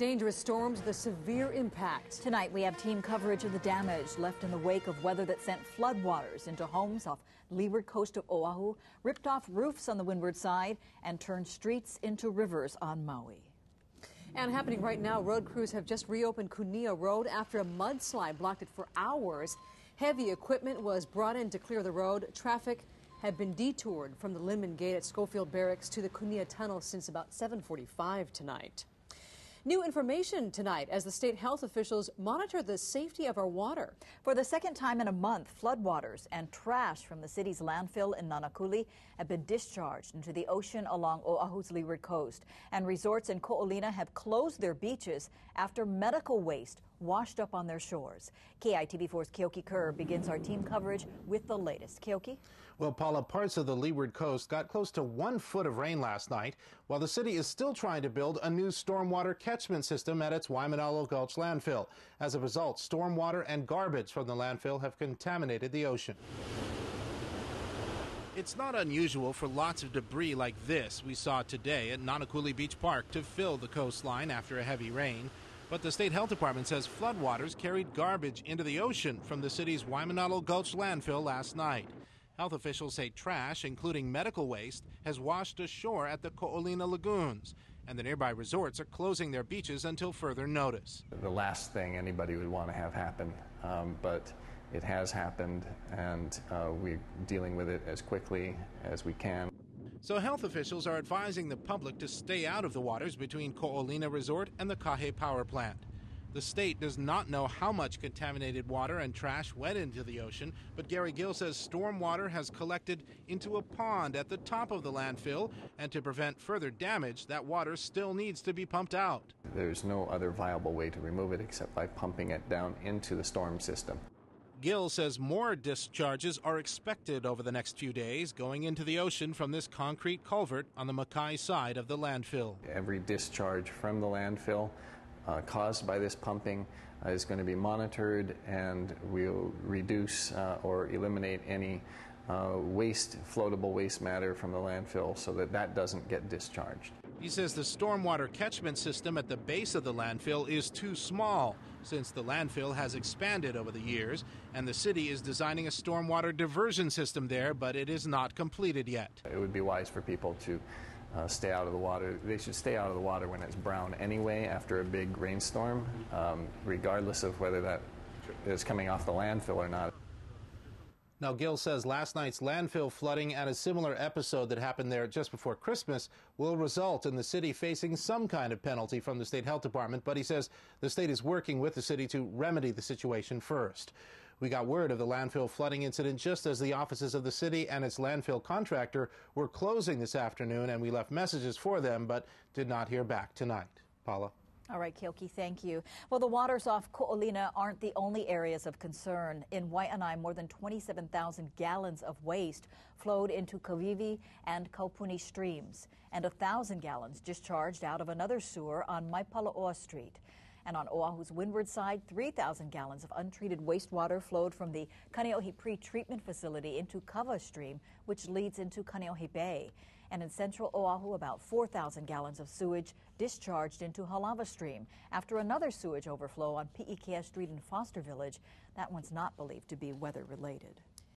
Dangerous storms, the severe impact. Tonight, we have team coverage of the damage left in the wake of weather that sent floodwaters into homes off leeward coast of Oahu, ripped off roofs on the windward side, and turned streets into rivers on Maui. And happening right now, road crews have just reopened Kunia Road after a mudslide blocked it for hours. Heavy equipment was brought in to clear the road. Traffic had been detoured from the Linman Gate at Schofield Barracks to the Kunia Tunnel since about 7:45 tonight. New information tonight as the state health officials monitor the safety of our water. For the second time in a month, floodwaters and trash from the city's landfill in Nanakuli have been discharged into the ocean along Oahu's leeward coast. And resorts in Ko'olina have closed their beaches after medical waste washed up on their shores. KITV4's Keoki Kerr begins our team coverage with the latest. Keoki? Well, Paula, parts of the leeward coast got close to 1 foot of rain last night, while the city is still trying to build a new stormwater catchment system at its Waimanalo Gulch landfill. As a result, stormwater and garbage from the landfill have contaminated the ocean. It's not unusual for lots of debris like this we saw today at Nanakuli Beach Park to fill the coastline after a heavy rain. But the state health department says floodwaters carried garbage into the ocean from the city's Waimanalo Gulch landfill last night. Health officials say trash, including medical waste, has washed ashore at the Ko'olina lagoons, and the nearby resorts are closing their beaches until further notice. The last thing anybody would want to have happen, but it has happened, and we're dealing with it as quickly as we can. So health officials are advising the public to stay out of the waters between Ko'olina Resort and the Kahe power plant. The state does not know how much contaminated water and trash went into the ocean, but Gary Gill says stormwater has collected into a pond at the top of the landfill, and to prevent further damage, that water still needs to be pumped out. There's no other viable way to remove it except by pumping it down into the storm system. Gill says more discharges are expected over the next few days going into the ocean from this concrete culvert on the Makai side of the landfill. Every discharge from the landfill caused by this pumping is going to be monitored, and we'll reduce or eliminate any floatable waste matter from the landfill so that doesn't get discharged. He says the stormwater catchment system at the base of the landfill is too small since the landfill has expanded over the years, and the city is designing a stormwater diversion system there, but it is not completed yet. It would be wise for people to stay out of the water. They should stay out of the water when it's brown anyway after a big rainstorm, regardless of whether that is coming off the landfill or not. Now, Gill says last night's landfill flooding and a similar episode that happened there just before Christmas will result in the city facing some kind of penalty from the state health department, but he says the state is working with the city to remedy the situation first. We got word of the landfill flooding incident just as the offices of the city and its landfill contractor were closing this afternoon, and we left messages for them but did not hear back tonight. Paula? All right, Keoki, thank you. Well, the waters off Ko'olina aren't the only areas of concern. In Waianae, more than 27,000 gallons of waste flowed into Kavivi and Kaupuni streams, and 1,000 gallons discharged out of another sewer on Maipalaoa Street. And on Oahu's windward side, 3,000 gallons of untreated wastewater flowed from the Kaneohe pre-treatment facility into Kava Stream, which leads into Kaneohe Bay. And in central Oahu, about 4,000 gallons of sewage discharged into Halava Stream after another sewage overflow on Pi'ikea Street in Foster Village. That one's not believed to be weather-related.